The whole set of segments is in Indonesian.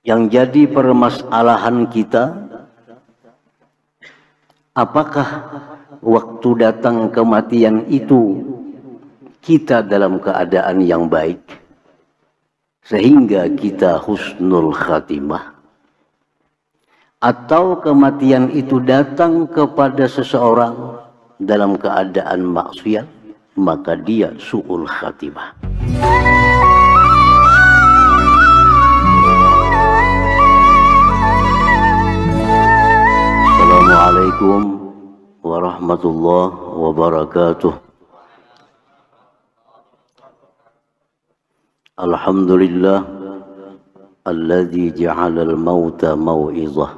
Yang jadi permasalahan kita, apakah waktu datang kematian itu kita dalam keadaan yang baik sehingga kita husnul khatimah, atau kematian itu datang kepada seseorang dalam keadaan maksiat maka dia su'ul khatimah. Assalamualaikum warahmatullahi wabarakatuh. Alhamdulillah alladzi ja'ala al-mauta mau'izah.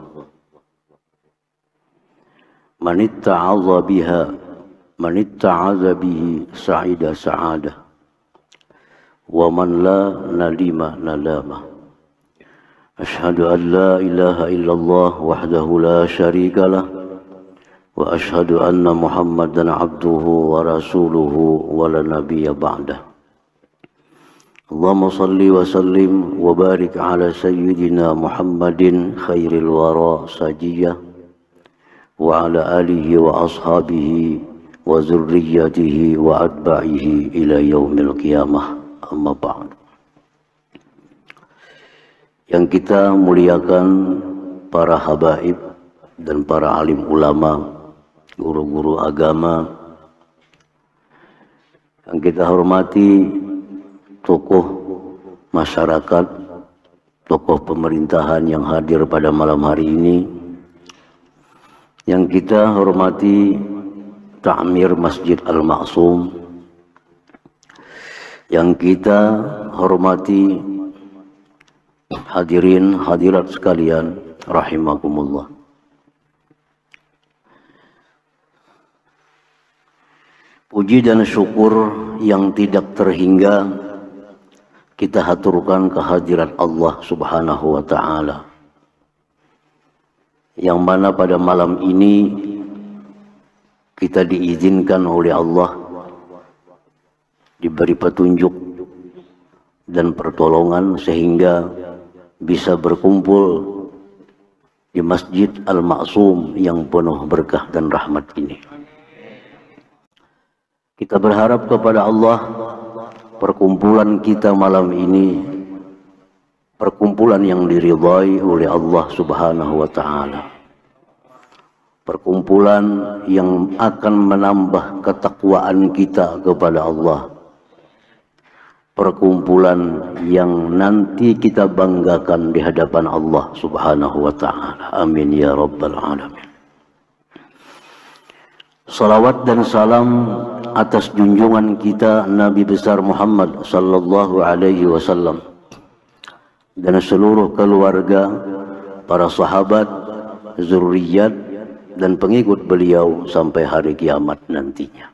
Man itta'adha biha, man itta'adha bihi sa'ida sa'adah. Wa man la nalima nalama. Ashhadu an la ilaha illallah wahdahu la syarika lah. Wa ashhadu anna Muhammadan abduhu wa rasuluhu wa la nabiyya ba'dah. Allahumma salli wa sallim wa barik ala sayyidina Muhammadin khairil wara sajiyah wa ala alihi wa ashabihi wa zurriyatihi wa atba'ihi ila yaumil qiyamah, amma ba'd. Yang kita muliakan para habaib dan para alim ulama, guru-guru agama, yang kita hormati tokoh masyarakat, tokoh pemerintahan yang hadir pada malam hari ini, yang kita hormati Ta'mir Masjid Al-Ma'sum, yang kita hormati hadirin hadirat sekalian rahimakumullah. Puji dan syukur yang tidak terhingga kita haturkan kehadirat Allah Subhanahu wa ta'ala, yang mana pada malam ini kita diizinkan oleh Allah diberi petunjuk dan pertolongan sehingga bisa berkumpul di Masjid Al-Ma'sum yang penuh berkah dan rahmat ini. Kita berharap kepada Allah, perkumpulan kita malam ini perkumpulan yang diridhai oleh Allah Subhanahu wa ta'ala, perkumpulan yang akan menambah ketakwaan kita kepada Allah, perkumpulan yang nanti kita banggakan di hadapan Allah Subhanahu wa ta'ala. Amin ya rabbal alamin. Salawat dan salam atas junjungan kita Nabi besar Muhammad sallallahu alaihi wasallam dan seluruh keluarga, para sahabat, zurriyat dan pengikut beliau sampai hari kiamat nantinya.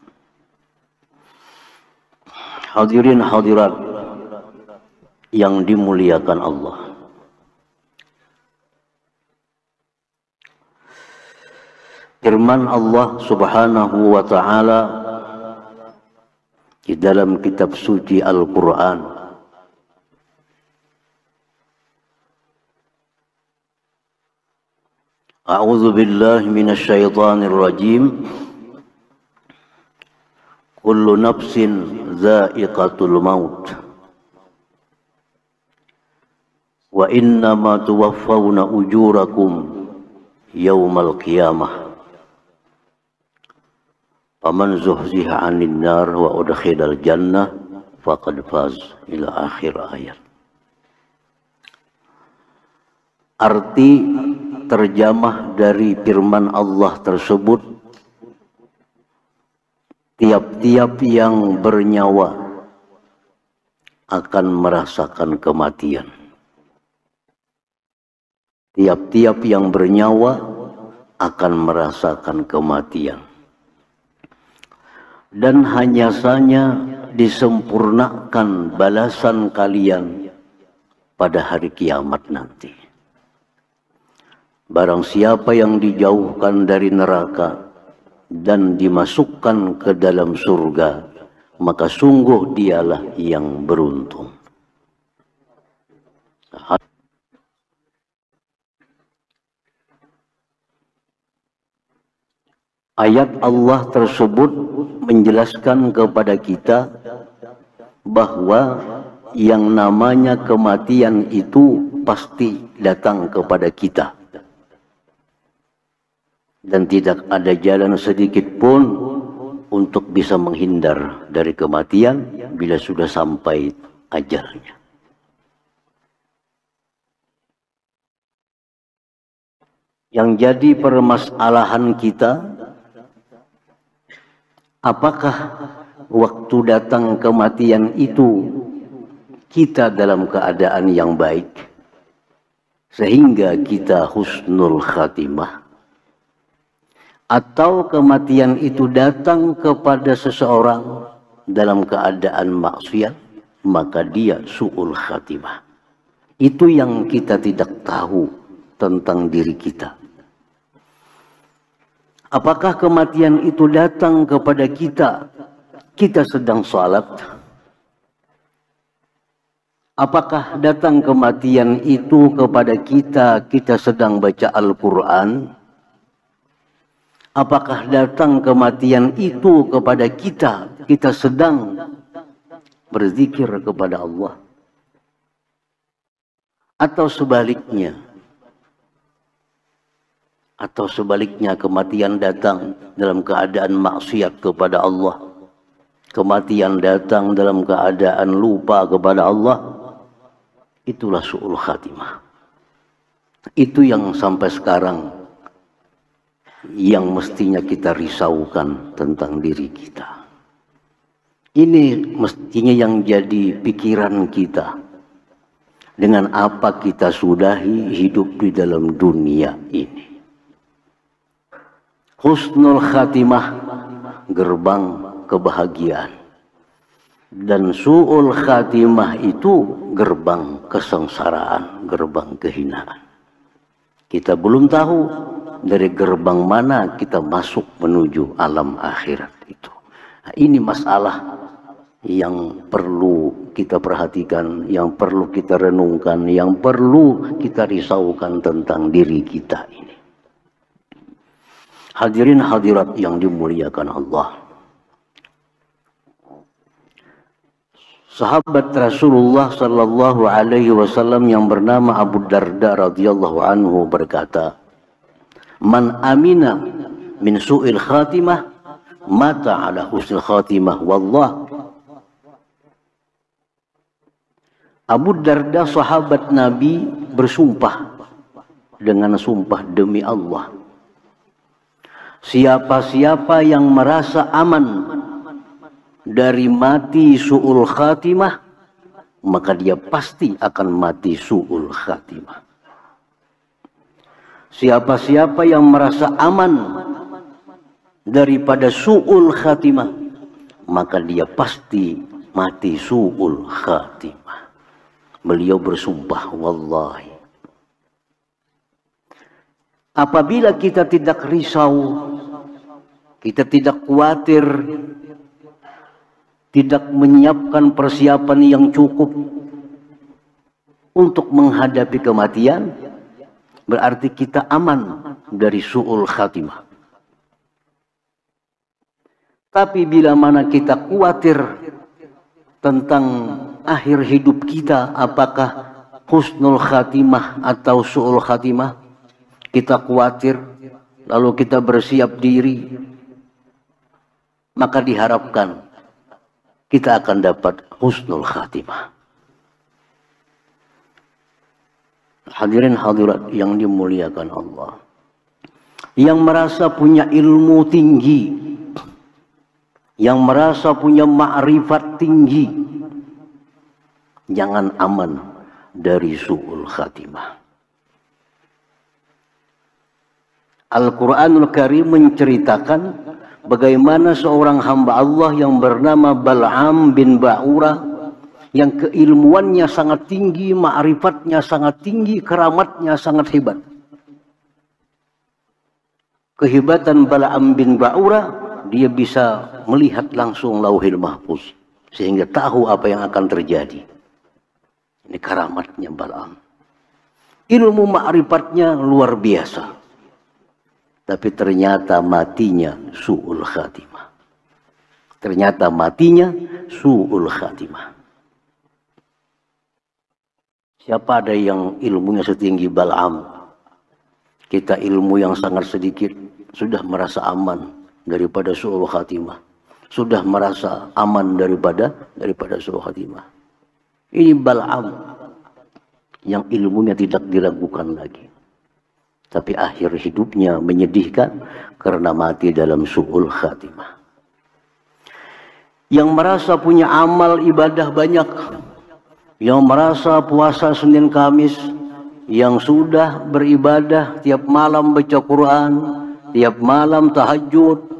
Hadirin hadirat yang dimuliakan Allah, firman Allah Subhanahu wa ta'ala di dalam kitab suci Al-Quran, A'udzu billahi minasy syaithanir rajim. Kullu nafsin dha'iqatul maut wa innama tuwaffawna ujurakum yaumal qiyamah. Faman zuhziha 'anil nar wa udkhilal jannah faqad faz, ila akhir ayat. Arti terjemah dari firman Allah tersebut, tiap-tiap yang bernyawa akan merasakan kematian. Tiap-tiap yang bernyawa akan merasakan kematian. Dan hanya saja disempurnakan balasan kalian pada hari kiamat nanti. Barang siapa yang dijauhkan dari neraka dan dimasukkan ke dalam surga, maka sungguh dialah yang beruntung. Ayat Allah tersebut menjelaskan kepada kita bahwa yang namanya kematian itu pasti datang kepada kita. Dan tidak ada jalan sedikit pun untuk bisa menghindar dari kematian bila sudah sampai ajalnya. Yang jadi permasalahan kita, apakah waktu datang kematian itu kita dalam keadaan yang baik sehingga kita husnul khatimah, atau kematian itu datang kepada seseorang dalam keadaan maksiat maka dia su'ul khatimah. Itu yang kita tidak tahu tentang diri kita. Apakah kematian itu datang kepada kita, kita sedang salat? Apakah datang kematian itu kepada kita, kita sedang baca Al-Quran? Apakah datang kematian itu kepada kita, kita sedang berzikir kepada Allah? Atau sebaliknya? Atau sebaliknya kematian datang dalam keadaan maksiat kepada Allah. Kematian datang dalam keadaan lupa kepada Allah. Itulah su'ul khatimah. Itu yang sampai sekarang yang mestinya kita risaukan tentang diri kita. Ini mestinya yang jadi pikiran kita. Dengan apa kita sudahi hidup di dalam dunia ini. Husnul khatimah, gerbang kebahagiaan. Dan su'ul khatimah itu gerbang kesengsaraan, gerbang kehinaan. Kita belum tahu dari gerbang mana kita masuk menuju alam akhirat itu. Nah, ini masalah yang perlu kita perhatikan, yang perlu kita renungkan, yang perlu kita risaukan tentang diri kita ini. Hadirin hadirat yang dimuliakan Allah. Sahabat Rasulullah sallallahu alaihi wasallam yang bernama Abu Darda radhiyallahu anhu berkata, "Man amina min su'il khatimah mata ala husnil khatimah wallah." Abu Darda sahabat Nabi bersumpah dengan sumpah demi Allah. Siapa-siapa yang merasa aman dari mati su'ul khatimah, maka dia pasti akan mati su'ul khatimah. Siapa-siapa yang merasa aman daripada su'ul khatimah, maka dia pasti mati su'ul khatimah. Beliau bersumpah, wallahi. Apabila kita tidak risau, kita tidak khawatir, tidak menyiapkan persiapan yang cukup untuk menghadapi kematian, berarti kita aman dari su'ul khatimah. Tapi bila mana kita khawatir tentang akhir hidup kita, apakah husnul khatimah atau su'ul khatimah, kita khawatir, lalu kita bersiap diri, maka diharapkan kita akan dapat husnul khatimah. Hadirin hadirat yang dimuliakan Allah, yang merasa punya ilmu tinggi, yang merasa punya ma'rifat tinggi, jangan aman dari su'ul khatimah. Al-Quranul Karim menceritakan bagaimana seorang hamba Allah yang bernama Bal'am bin Ba'ura, yang keilmuannya sangat tinggi, ma'rifatnya sangat tinggi, keramatnya sangat hebat. Kehebatan Bal'am bin Ba'ura, dia bisa melihat langsung Lauhil Mahfuz sehingga tahu apa yang akan terjadi. Ini keramatnya Bal'am. Ilmu ma'rifatnya luar biasa. tapi ternyata matinya su'ul khatimah. Ternyata matinya su'ul khatimah. Siapa ada yang ilmunya setinggi Bal'am? Kita ilmu yang sangat sedikit sudah merasa aman daripada su'ul khatimah. Sudah merasa aman daripada su'ul khatimah. Ini Bal'am yang ilmunya tidak diragukan lagi. Tapi akhir hidupnya menyedihkan karena mati dalam su'ul khatimah. Yang merasa punya amal ibadah banyak, yang merasa puasa Senin Kamis, yang sudah beribadah tiap malam baca Quran, tiap malam tahajud,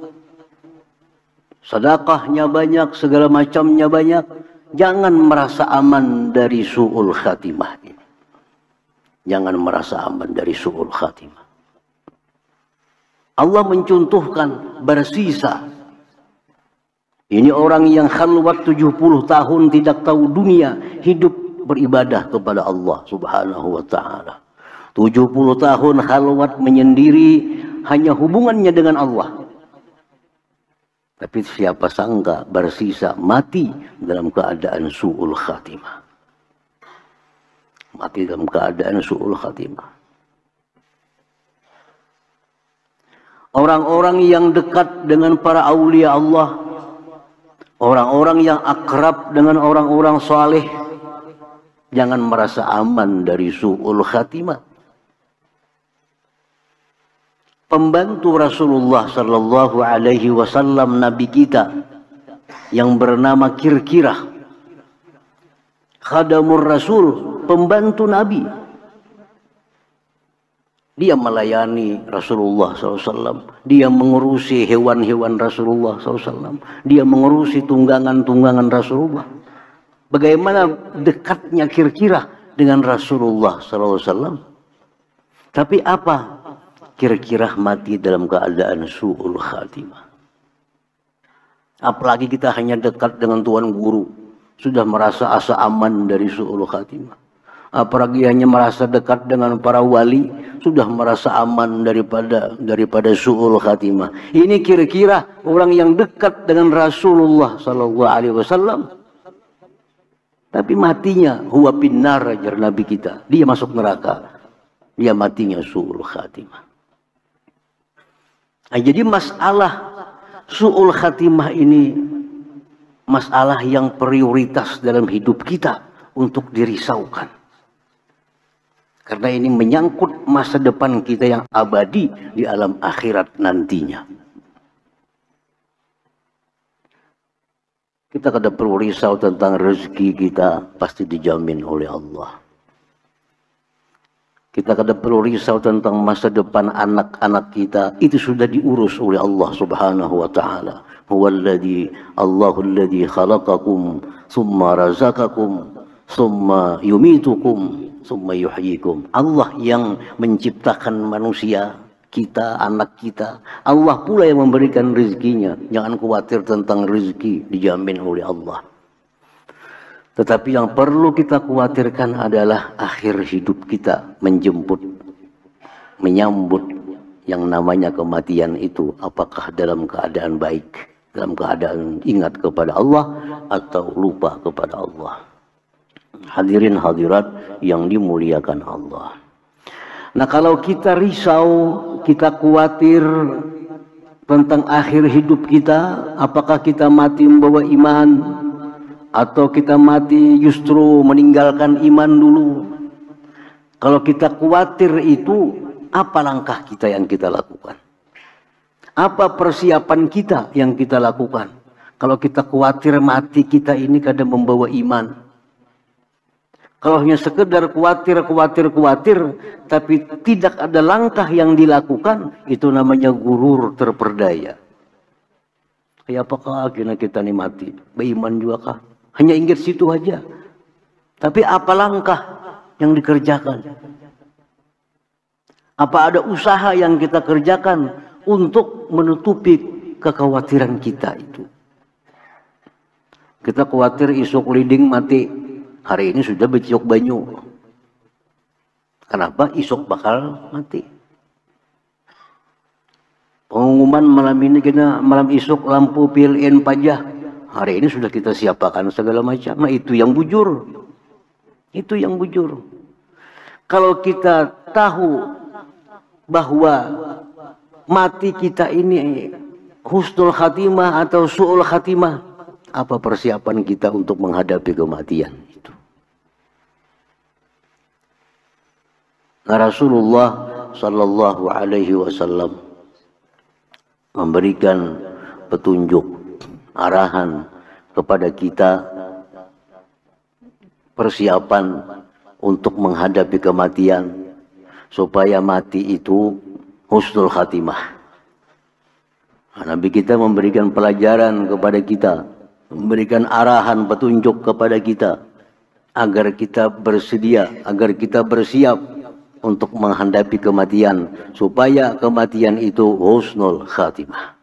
sedekahnya banyak, segala macamnya banyak, jangan merasa aman dari su'ul khatimah ini. Jangan merasa aman dari su'ul khatimah. Allah mencontohkan bersisa. Ini orang yang khalwat 70 tahun tidak tahu dunia, hidup beribadah kepada Allah Subhanahu wa ta'ala. 70 tahun khalwat menyendiri, hanya hubungannya dengan Allah. Tapi siapa sangka bersisa mati dalam keadaan su'ul khatimah. Mati dalam keadaan su'ul khatimah. Orang-orang yang dekat dengan para aulia Allah, orang-orang yang akrab dengan orang-orang saleh, jangan merasa aman dari su'ul khatimah. Pembantu Rasulullah sallallahu alaihi wasallam, Nabi kita yang bernama Kirkirah, khadamur Rasul, pembantu Nabi. Dia melayani Rasulullah SAW. Dia mengurusi hewan-hewan Rasulullah SAW. Dia mengurusi tunggangan-tunggangan Rasulullah. Bagaimana dekatnya Kirkirah dengan Rasulullah SAW. Tapi apa? Kirkirah mati dalam keadaan su'ul khatimah. Apalagi kita hanya dekat dengan Tuan Guru, sudah merasa asa aman dari su'ul khatimah. Apalagi hanya merasa dekat dengan para wali, sudah merasa aman daripada su'ul khatimah. Ini kira-kira orang yang dekat dengan Rasulullah sallallahu alaihi wasallam, tapi matinya huwa finnar, ajar Nabi kita. Dia masuk neraka. Dia matinya su'ul khatimah. Nah, jadi masalah su'ul khatimah ini masalah yang prioritas dalam hidup kita untuk dirisaukan. Karena ini menyangkut masa depan kita yang abadi di alam akhirat nantinya. Kita kada perlu risau tentang rezeki kita, pasti dijamin oleh Allah. Kita kada perlu risau tentang masa depan anak-anak kita, itu sudah diurus oleh Allah Subhanahu wa ta'ala. Huwallazi Allahul ladzi khalaqakum summa razaqakum summa yumitukum summa yuhyikum. Allah yang menciptakan manusia, kita, anak kita. Allah pula yang memberikan rezekinya. Jangan khawatir tentang rezeki, dijamin oleh Allah. Tetapi yang perlu kita khawatirkan adalah akhir hidup kita menyambut yang namanya kematian itu. Apakah dalam keadaan baik, dalam keadaan ingat kepada Allah, atau lupa kepada Allah. Hadirin hadirat yang dimuliakan Allah. Nah, kalau kita risau, kita khawatir tentang akhir hidup kita, apakah kita mati membawa iman, atau kita mati justru meninggalkan iman dulu. Kalau kita khawatir itu, apa langkah kita yang kita lakukan? Apa persiapan kita yang kita lakukan? Kalau kita khawatir mati kita ini kadang membawa iman. Kalau hanya sekedar khawatir, tapi tidak ada langkah yang dilakukan, itu namanya gurur terperdaya. Ya apakah akhirnya kita ini mati? Beriman juga kah? Hanya ingat situ aja. Tapi apa langkah yang dikerjakan? Apa ada usaha yang kita kerjakan untuk menutupi kekhawatiran kita itu? Kita khawatir isuk liding mati. Hari ini sudah beciok banyu. Kenapa? Isuk bakal mati. Pengumuman malam ini kita malam isuk lampu PLN pajak. Hari ini sudah kita siapkan segala macam. Nah itu yang bujur. Itu yang bujur. Kalau kita tahu bahwa mati kita ini husnul khatimah atau su'ul khatimah, apa persiapan kita untuk menghadapi kematian itu? Nah, Rasulullah Sallallahu Alaihi Wasallam memberikan petunjuk, arahan kepada kita persiapan untuk menghadapi kematian supaya mati itu husnul khatimah. Nabi kita memberikan pelajaran kepada kita, memberikan arahan petunjuk kepada kita agar kita bersedia, agar kita bersiap untuk menghadapi kematian supaya kematian itu husnul khatimah.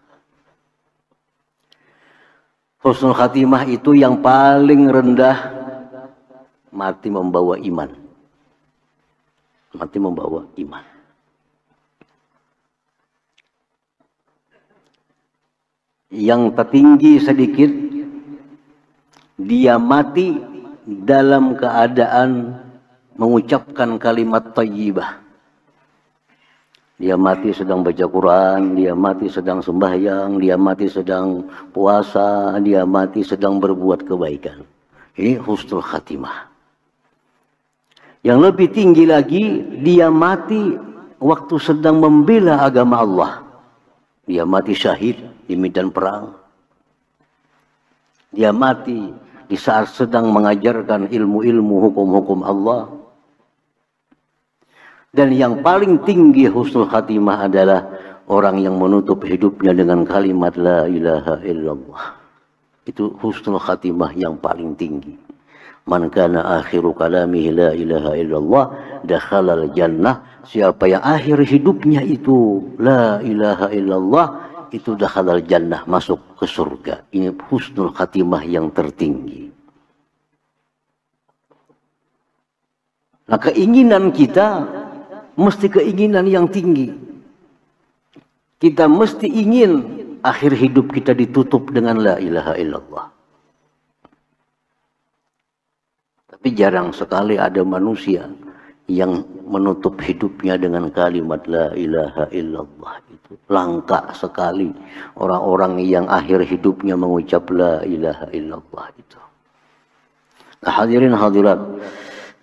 Husnul khatimah itu yang paling rendah, mati membawa iman. Mati membawa iman. Yang tertinggi sedikit, dia mati dalam keadaan mengucapkan kalimat thayyibah. Dia mati sedang baca Quran, dia mati sedang sembahyang, dia mati sedang puasa, dia mati sedang berbuat kebaikan. Ini husnul khatimah. Yang lebih tinggi lagi, dia mati waktu sedang membela agama Allah. Dia mati syahid di medan perang. Dia mati di saat sedang mengajarkan ilmu-ilmu hukum-hukum Allah. Dan yang paling tinggi husnul khatimah adalah orang yang menutup hidupnya dengan kalimat la ilaha illallah. Itu husnul khatimah yang paling tinggi. Man kana akhiru kalamihi la ilaha illallah dakhalal jannah. Siapa yang akhir hidupnya itu la ilaha illallah, itu dakhalal jannah, masuk ke surga. Ini husnul khatimah yang tertinggi. Nah, keinginan kita mesti keinginan yang tinggi. Kita mesti ingin akhir hidup kita ditutup dengan la ilaha illallah. Tapi jarang sekali ada manusia yang menutup hidupnya dengan kalimat la ilaha illallah. Itu langka sekali orang-orang yang akhir hidupnya mengucap la ilaha illallah itu. Nah, hadirin hadirat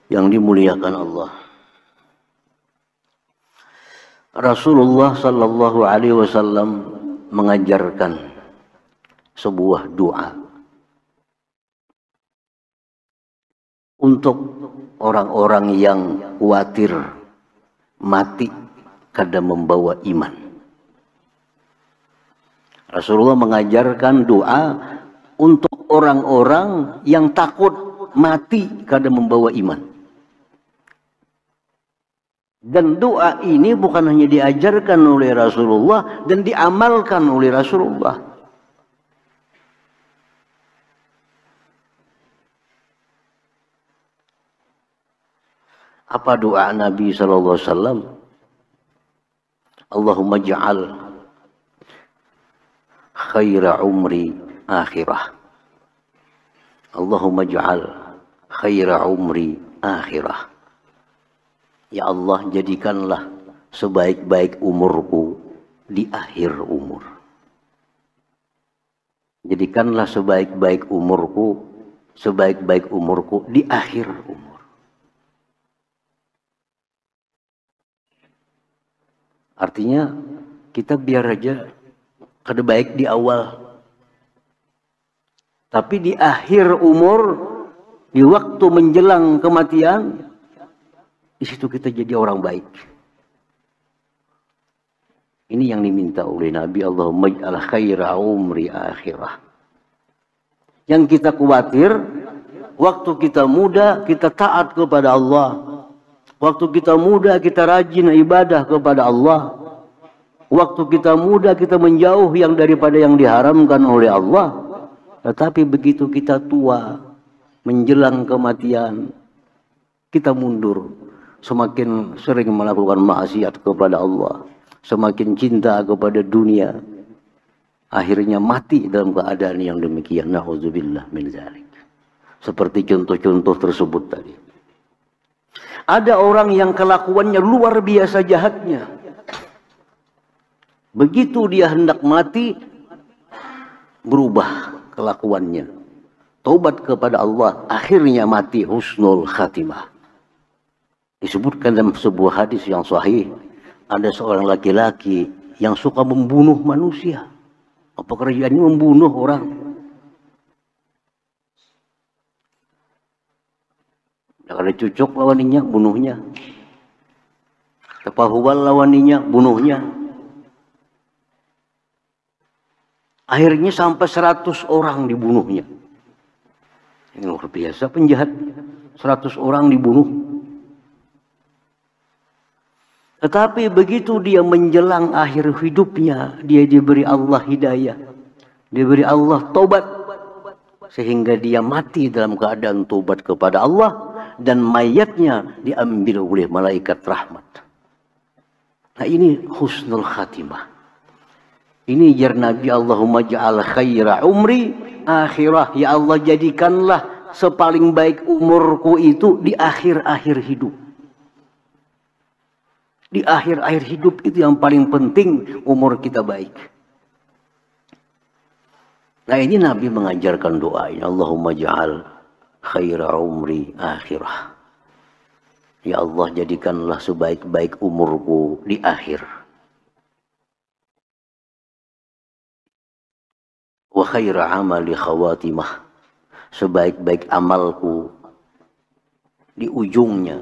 yang dimuliakan Allah. Rasulullah Sallallahu Alaihi Wasallam mengajarkan sebuah doa untuk orang-orang yang khawatir mati kada membawa iman. Rasulullah mengajarkan doa untuk orang-orang yang takut mati kada membawa iman. Dan doa ini bukan hanya diajarkan oleh Rasulullah dan diamalkan oleh Rasulullah. Apa doa Nabi sallallahu alaihi wasallam? Allahumma ja'al khaira umri akhirah. Allahumma ja'al khaira umri akhirah. Ya Allah, jadikanlah sebaik-baik umurku di akhir umur. Jadikanlah sebaik-baik umurku di akhir umur. Artinya kita biar aja kada baik di awal. Tapi di akhir umur, di waktu menjelang kematian, di situ kita jadi orang baik. Ini yang diminta oleh Nabi, Allahumma ij'al khaira umri akhirah. Yang kita khawatir, waktu kita muda, kita taat kepada Allah. Waktu kita muda, kita rajin ibadah kepada Allah. Waktu kita muda, kita menjauh yang daripada yang diharamkan oleh Allah. Tetapi begitu kita tua, menjelang kematian, kita mundur. Semakin sering melakukan maksiat kepada Allah, semakin cinta kepada dunia, akhirnya mati dalam keadaan yang demikian. Na'udzubillah min dzalik. Seperti contoh-contoh tersebut tadi. Ada orang yang kelakuannya luar biasa jahatnya. Begitu dia hendak mati, berubah kelakuannya. Taubat kepada Allah, akhirnya mati husnul khatimah. Disebutkan dalam sebuah hadis yang sahih, ada seorang laki-laki yang suka membunuh manusia. Pekerjaannya membunuh orang. Kalau cucuk lawaninya, bunuhnya. Tepahuwal lawaninya, bunuhnya. Akhirnya sampai 100 orang dibunuhnya. Ini luar biasa penjahat. 100 orang dibunuh. Tetapi begitu dia menjelang akhir hidupnya, dia diberi Allah hidayah. Diberi Allah taubat. Sehingga dia mati dalam keadaan taubat kepada Allah. Dan mayatnya diambil oleh malaikat rahmat. Nah ini husnul khatimah. Ini jar Nabi, Allahumma ja'al khaira umri akhirah. Ya Allah, jadikanlah sepaling baik umurku itu di akhir-akhir hidup. Di akhir-akhir hidup itu yang paling penting umur kita baik. Nah ini Nabi mengajarkan doa ini. Allahumma ja'al khaira umri akhirah. Ya Allah, jadikanlah sebaik-baik umurku di akhir. Wa khaira amali khawatimah. Sebaik-baik amalku di ujungnya.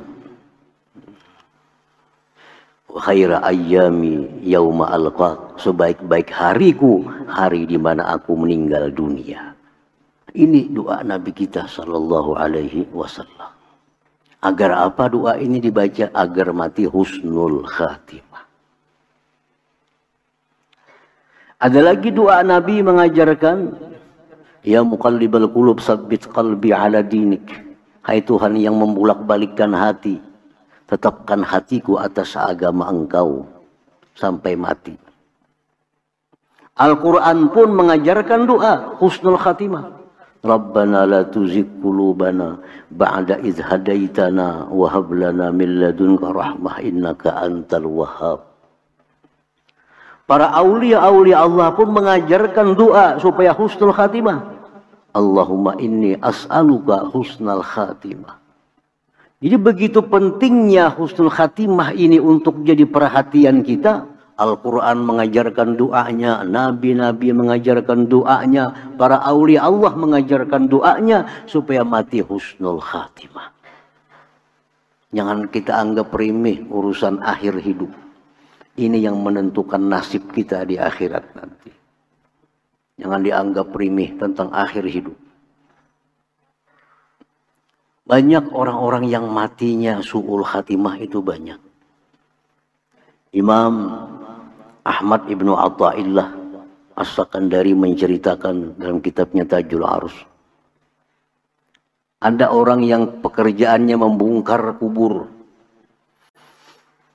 Wa khaira ayyami yauma alqaq. Sebaik-baik hariku, hari di mana aku meninggal dunia. Ini doa Nabi kita sallallahu alaihi wasallam. Agar apa doa ini dibaca? Agar mati husnul khatimah. Ada lagi doa Nabi mengajarkan, ya muqallibal qulub sabbit qalbi ala dinik. Hai Tuhan yang membulak-balikkan hati, tetapkan hatiku atas agama Engkau sampai mati. Al-Quran pun mengajarkan doa husnul khatimah. Rabbana la tuzigh qulubana ba'da idh hadaitana wa hab lana min ladunka rahmah innaka antal wahhab. Para aulia-aulia Allah pun mengajarkan doa supaya husnul khatimah. Allahumma inni as'aluka husnul khatimah. Jadi begitu pentingnya husnul khatimah ini untuk jadi perhatian kita. Al-Quran mengajarkan doanya, Nabi-Nabi mengajarkan doanya, para aulia Allah mengajarkan doanya supaya mati husnul khatimah. Jangan kita anggap remeh urusan akhir hidup. Ini yang menentukan nasib kita di akhirat nanti. Jangan dianggap remeh tentang akhir hidup. Banyak orang-orang yang matinya su'ul khatimah itu banyak. Imam Ahmad ibnu Athaillah As-Sakandari menceritakan dalam kitabnya Tajul Arus. Ada orang yang pekerjaannya membongkar kubur.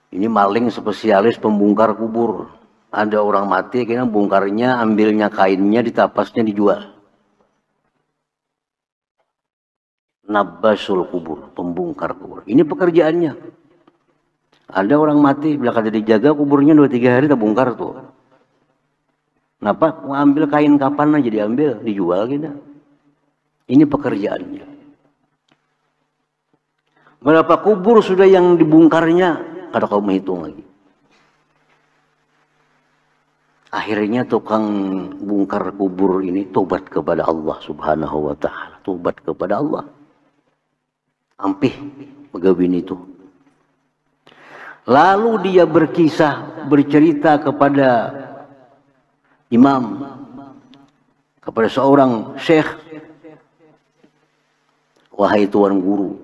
Ini maling spesialis pembongkar kubur. Ada orang mati, kayaknya bongkarnya, ambilnya kainnya, ditapasnya dijual. Nabbasul kubur, pembongkar kubur. Ini pekerjaannya. Ada orang mati, bila kata dijaga kuburnya 2-3 hari, tak bongkar tuh. Kenapa? Mau ambil kain kapan aja diambil, dijual gitu. Ini pekerjaannya. Berapa kubur sudah yang dibongkarnya? Kada kau menghitung lagi. Akhirnya tukang bongkar kubur ini tobat kepada Allah subhanahu wa ta'ala. Tobat kepada Allah. Ampih pegawin itu. Lalu dia berkisah, bercerita kepada imam, kepada seorang syekh. Wahai tuan guru,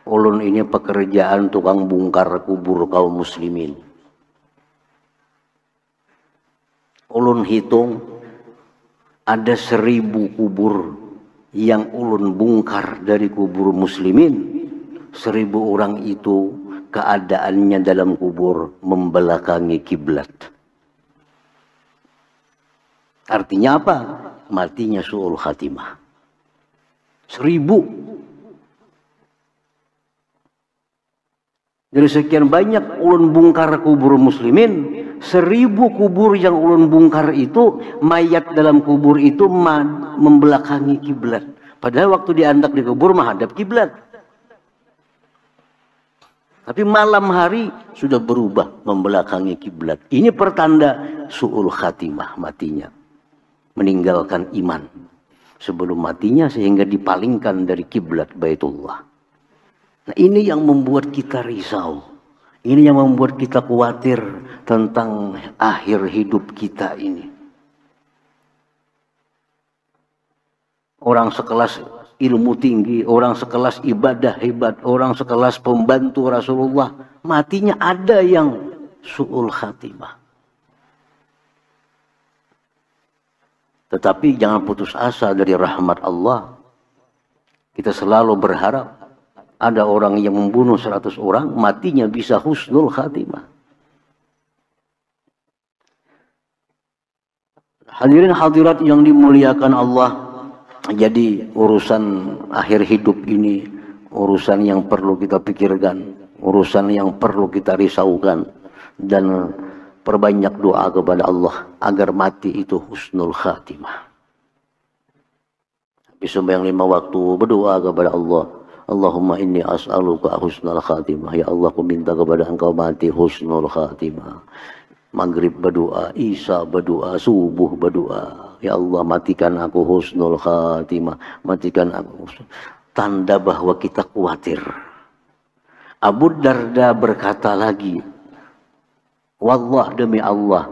ulun ini pekerjaan tukang bongkar kubur kaum muslimin. Ulun hitung ada 1000 kubur yang ulun bongkar dari kubur muslimin. 1000 orang itu keadaannya dalam kubur membelakangi kiblat. Artinya apa? Matinya su'ul khatimah. 1000. Dari sekian banyak ulun bongkar kubur muslimin, 1000 kubur yang ulun bongkar itu, mayat dalam kubur itu membelakangi kiblat. Padahal waktu diandak di kubur menghadap kiblat. Tapi malam hari sudah berubah membelakangi kiblat. Ini pertanda su'ul khatimah matinya. Meninggalkan iman sebelum matinya sehingga dipalingkan dari kiblat Baitullah. Nah, ini yang membuat kita risau. Ini yang membuat kita khawatir tentang akhir hidup kita ini. Orang sekelas ilmu tinggi, orang sekelas ibadah hebat, orang sekelas pembantu Rasulullah, matinya ada yang su'ul khatimah. Tetapi jangan putus asa dari rahmat Allah. Kita selalu berharap ada orang yang membunuh 100 orang, matinya bisa husnul khatimah. Hadirin hadirat yang dimuliakan Allah, jadi urusan akhir hidup ini urusan yang perlu kita pikirkan, urusan yang perlu kita risaukan, dan perbanyak doa kepada Allah agar mati itu husnul khatimah. Habis sembahyang 5 waktu berdoa kepada Allah, Allahumma inni as'aluka husnul khatimah. Ya Allah, aku minta kepada Engkau mati husnul khatimah. Maghrib berdoa, Isya berdoa, subuh berdoa, ya Allah matikan aku husnul khatimah, matikan aku husnul. Tanda bahwa kita khawatir. Abu Darda berkata lagi, wallah demi Allah,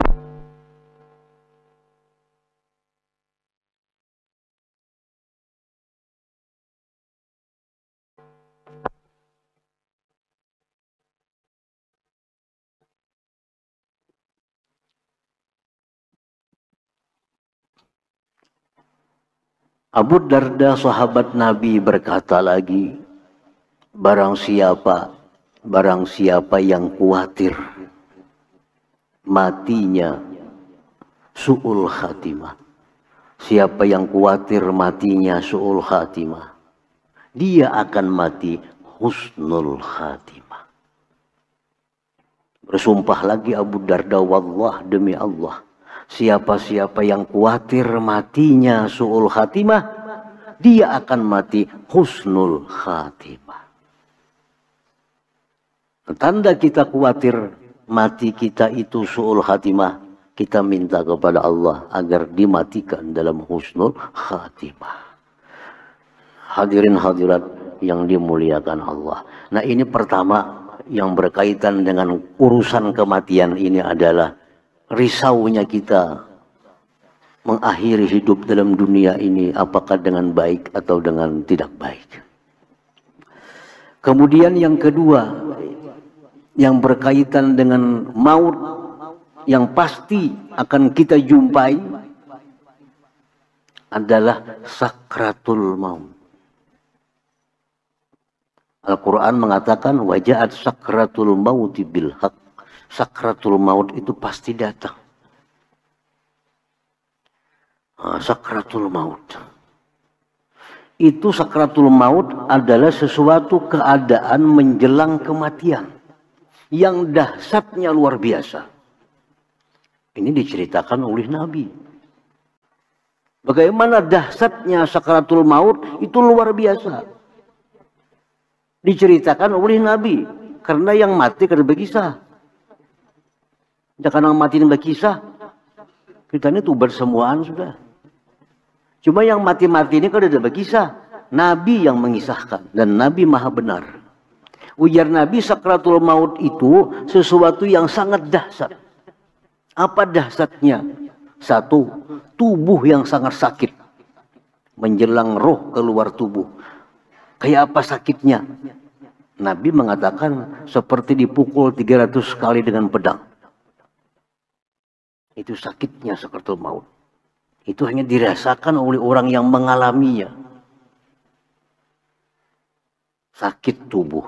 Abu Darda sahabat Nabi berkata lagi, barang siapa yang khawatir matinya su'ul khatimah, siapa yang khawatir matinya su'ul khatimah, dia akan mati husnul khatimah. Bersumpah lagi Abu Darda, wallah demi Allah, siapa-siapa yang khawatir matinya su'ul khatimah, dia akan mati husnul khatimah. Tanda kita khawatir mati kita itu su'ul khatimah, kita minta kepada Allah agar dimatikan dalam husnul khatimah. Hadirin hadirat yang dimuliakan Allah. Nah, ini pertama yang berkaitan dengan urusan kematian ini adalah risaunya kita mengakhiri hidup dalam dunia ini, apakah dengan baik atau dengan tidak baik. Kemudian yang kedua yang berkaitan dengan maut yang pasti akan kita jumpai adalah sakratul maut. Al-Quran mengatakan wajahat sakratul mauti bil haq. Sakratul maut itu pasti datang. Sakratul maut. Itu sakratul maut adalah sesuatu keadaan menjelang kematian yang dahsyatnya luar biasa. Ini diceritakan oleh Nabi. Bagaimana dahsyatnya sakratul maut itu luar biasa. Diceritakan oleh Nabi. Karena yang mati kada berkisah. Jangan yang mati ini berkisah. Kita ini tuh bersemuaan sudah. Cuma yang mati-mati ini kada berkisah. Nabi yang mengisahkan. Dan Nabi maha benar. Ujar Nabi, sakratul maut itu sesuatu yang sangat dahsyat. Apa dahsyatnya? Satu, tubuh yang sangat sakit. Menjelang roh keluar tubuh. Kayak apa sakitnya? Nabi mengatakan seperti dipukul 300 kali dengan pedang. Itu sakitnya sakratul maut. Itu hanya dirasakan oleh orang yang mengalaminya. Sakit tubuh.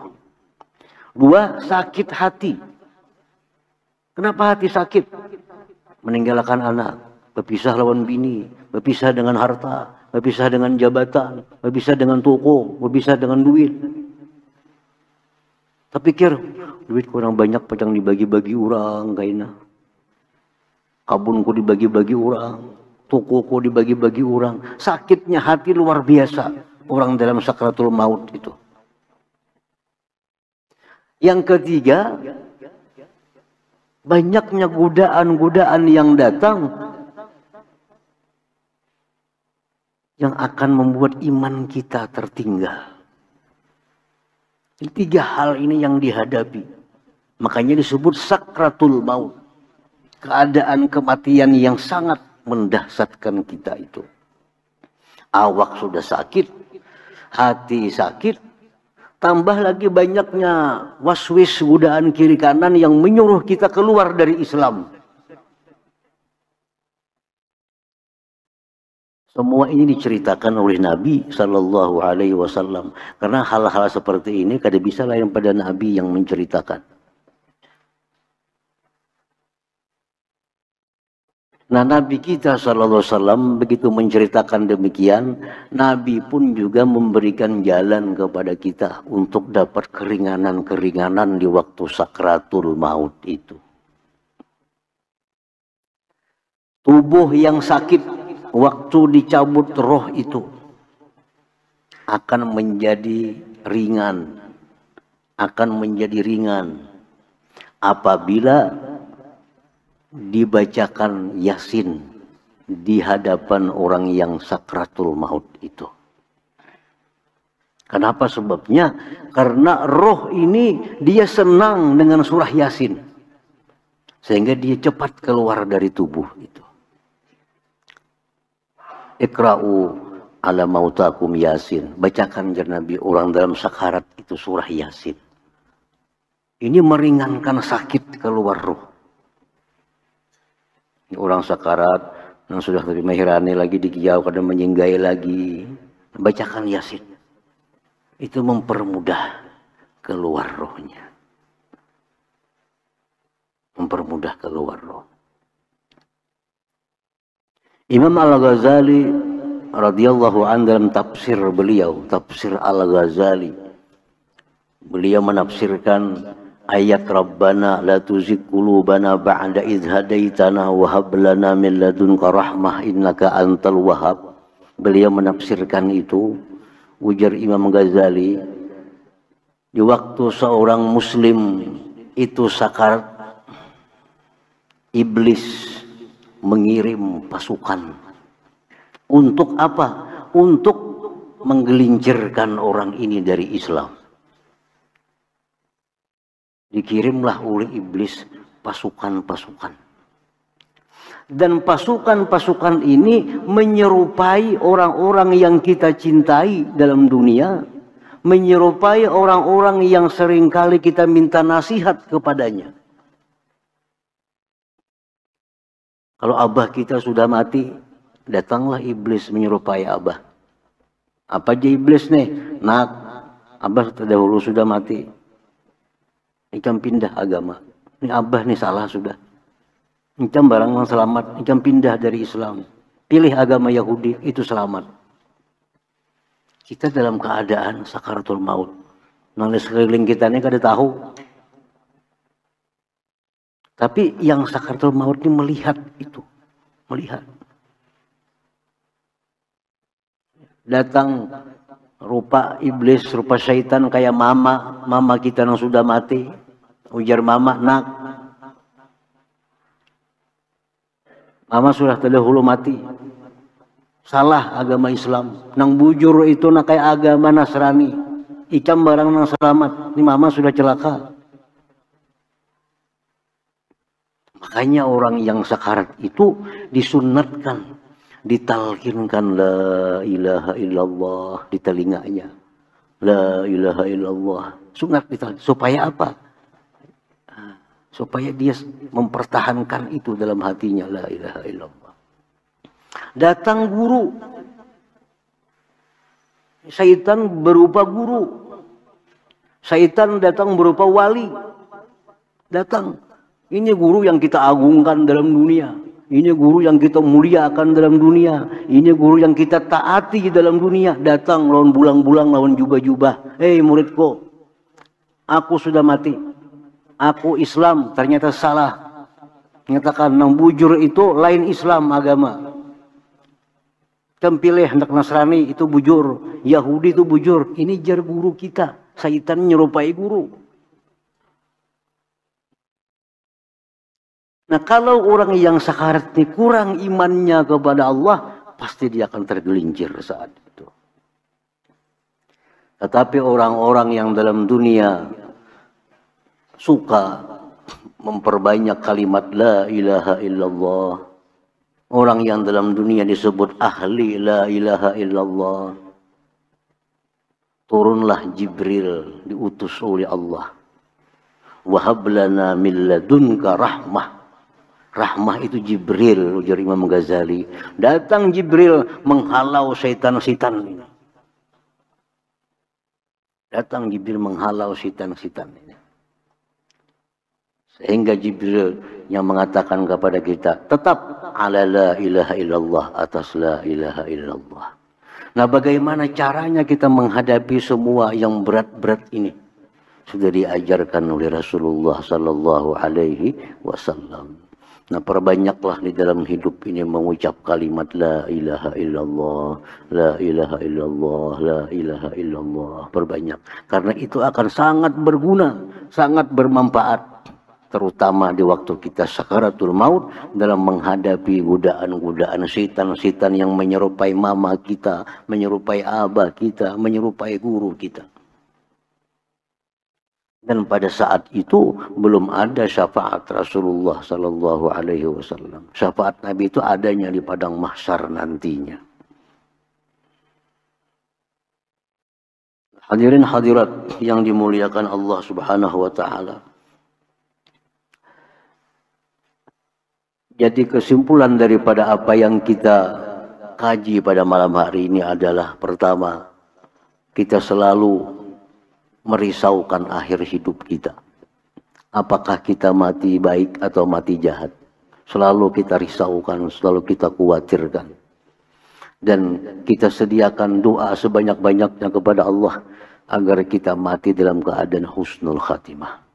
Dua, sakit hati. Kenapa hati sakit? Meninggalkan anak, berpisah lawan bini, berpisah dengan harta, berpisah dengan jabatan, berpisah dengan toko, berpisah dengan duit. Tak pikir, duit kurang banyak padang dibagi-bagi orang kayaknya. Kabunku dibagi-bagi orang, tokoku dibagi-bagi orang. Sakitnya hati luar biasa orang dalam sakratul maut itu. Yang ketiga, banyaknya godaan-godaan yang datang yang akan membuat iman kita tertinggal. Tiga hal ini yang dihadapi. Makanya disebut sakratul maut. Keadaan kematian yang sangat mendahsyatkan kita itu. Awak sudah sakit, hati sakit, tambah lagi banyaknya waswis godaan kiri kanan yang menyuruh kita keluar dari Islam. Semua ini diceritakan oleh Nabi Sallallahu Alaihi Wasallam. Karena hal-hal seperti ini kada bisa lain pada Nabi yang menceritakan. Nah, Nabi kita Sallallahu Alaihi Wasallam begitu menceritakan demikian, Nabi pun juga memberikan jalan kepada kita untuk dapat keringanan-keringanan di waktu sakratul maut itu. Tubuh yang sakit waktu dicabut roh itu akan menjadi ringan, apabila dibacakan Yasin di hadapan orang yang sakratul maut itu. Kenapa sebabnya? Karena roh ini dia senang dengan surah Yasin, sehingga dia cepat keluar dari tubuh itu. Iqra'u ala mautakum Yasin. Bacakan Nabi orang dalam sakarat itu surah Yasin. Ini meringankan sakit keluar roh. Ini orang sakarat yang sudah terima hirani lagi dikiau kadang menyinggai lagi. Bacakan Yasin. Itu mempermudah keluar rohnya. Mempermudah keluar roh. Imam Al-Ghazali radhiyallahu anhu dalam tafsir beliau, tafsir Al-Ghazali, beliau menafsirkan ayat Rabbana la tuzigh qulubana ba'da idh hadaitana wa hab lana min ladunka rahmah innaka antal wahhab. Beliau menafsirkan itu, ujar Imam Ghazali, di waktu seorang muslim itu sakarat, iblis mengirim pasukan. Untuk apa? Untuk menggelincirkan orang ini dari Islam. Dikirimlah oleh iblis pasukan-pasukan. Dan pasukan-pasukan ini menyerupai orang-orang yang kita cintai dalam dunia, menyerupai orang-orang yang seringkali kita minta nasihat kepadanya. Kalau abah kita sudah mati, datanglah iblis menyerupai abah. Apa aja iblis nih? Nak, abah terdahulu sudah mati. Ikam pindah agama. Ini abah nih salah sudah. Ikam barang yang selamat. Ikam pindah dari Islam. Pilih agama Yahudi, itu selamat. Kita dalam keadaan sakaratul maut. Nulis sekeliling kita ini kada tahu. Tapi yang sakaratul maut ini melihat itu. Melihat. Datang rupa iblis, rupa syaitan kayak mama kita yang sudah mati. Ujar mama, nak, mama sudah terdahulu mati. Salah agama Islam. Nang bujur itu nak kayak agama Nasrani. Ikam barang nang selamat. Ini mama sudah celaka. Makanya orang yang sakarat itu disunatkan, ditalkinkan la ilaha illallah di telinganya. La ilaha illallah. Sunat ditalkin. Supaya apa? Supaya dia mempertahankan itu dalam hatinya. La ilaha illallah. Datang guru. Syaitan berupa guru. Syaitan datang berupa wali. Datang. Ini guru yang kita agungkan dalam dunia. Ini guru yang kita muliakan dalam dunia. Ini guru yang kita taati dalam dunia. Datang lawan bulang-bulang, lawan jubah-jubah. Hei muridku, aku sudah mati. Aku Islam, ternyata salah. Menyatakan nang bujur itu lain Islam agama. Tempileh hendak Nasrani itu bujur, Yahudi itu bujur. Ini jar guru kita. Syaitan menyerupai guru. Nah kalau orang yang sakarat ini kurang imannya kepada Allah, pasti dia akan tergelincir saat itu. Tetapi orang-orang yang dalam dunia suka memperbanyak kalimat la ilaha illallah. Orang yang dalam dunia disebut ahli la ilaha illallah. Turunlah Jibril diutus oleh Allah. Wahab lana min ladunka rahmah. Rahmah itu Jibril, ujar Imam Ghazali. Datang Jibril menghalau syaitan-syaitan ini. Datang Jibril menghalau syaitan-syaitan ini. Sehingga Jibril yang mengatakan kepada kita, tetap ala la ilaha illallah, atas la ilaha illallah. Nah bagaimana caranya kita menghadapi semua yang berat-berat ini? Sudah diajarkan oleh Rasulullah sallallahu alaihi wasallam. Nah perbanyaklah di dalam hidup ini mengucap kalimat la ilaha illallah, la ilaha illallah, la ilaha illallah. Perbanyak. Karena itu akan sangat berguna, sangat bermanfaat. Terutama di waktu kita sakaratul maut dalam menghadapi godaan-godaan syaitan-syaitan yang menyerupai mama kita, menyerupai abah kita, menyerupai guru kita. Dan pada saat itu belum ada syafaat Rasulullah sallallahu alaihi wasallam. Syafaat Nabi itu adanya di padang mahsyar nantinya. Hadirin hadirat yang dimuliakan Allah Subhanahu wa taala. Jadi kesimpulan daripada apa yang kita kaji pada malam hari ini adalah pertama, kita selalu merisaukan akhir hidup kita. Apakah kita mati baik atau mati jahat? Selalu kita risaukan, selalu kita khawatirkan. Dan kita sediakan doa sebanyak-banyaknya kepada Allah agar kita mati dalam keadaan husnul khatimah.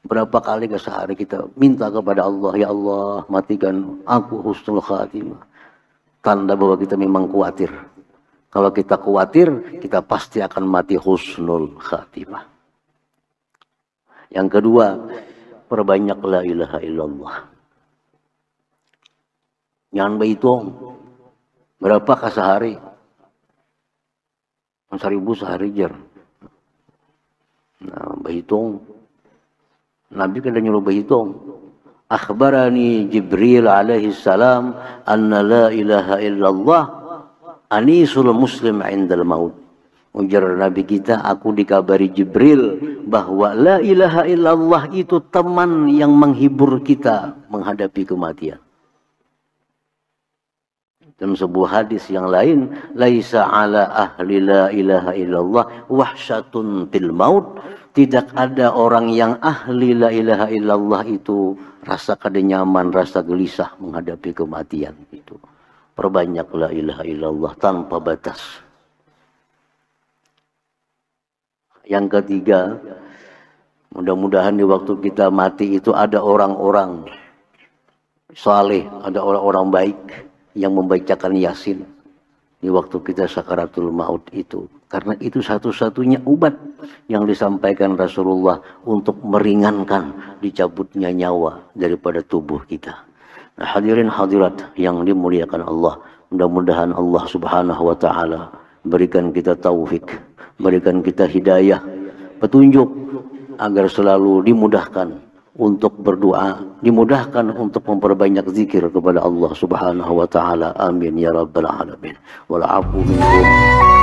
Berapa kali sehari kita minta kepada Allah, ya Allah matikan aku husnul khatimah. Tanda bahwa kita memang khawatir. Kalau kita khawatir, kita pasti akan mati husnul khatimah. Yang kedua, perbanyak la ilaha illallah. Jangan berhitung. Berapakah sehari? 1000 sehari jar. Nah, berhitung. Nabi kan nyuruh berhitung. Akhbarani Jibril alaihi salam anna la ilaha illallah anisul muslim indal maut. Ujar Nabi kita, aku dikabari Jibril bahwa la ilaha illallah itu teman yang menghibur kita menghadapi kematian. Dalam sebuah hadis yang lain, laisa ala ahli la ilaha illallah wahsyatun fil maut. Tidak ada orang yang ahli la ilaha illallah itu rasa kada nyaman, rasa gelisah menghadapi kematian itu. Perbanyak la ilaha illallah tanpa batas. Yang ketiga, mudah-mudahan di waktu kita mati itu ada orang-orang saleh, ada orang-orang baik yang membacakan Yasin di waktu kita sakaratul maut itu. Karena itu satu-satunya obat yang disampaikan Rasulullah untuk meringankan dicabutnya nyawa daripada tubuh kita. Nah, hadirin hadirat yang dimuliakan Allah, mudah-mudahan Allah Subhanahu wa taala berikan kita taufik, berikan kita hidayah, petunjuk agar selalu dimudahkan untuk berdoa, dimudahkan untuk memperbanyak zikir kepada Allah Subhanahu wa taala. Amin ya rabbal alamin. Wal afu minkum.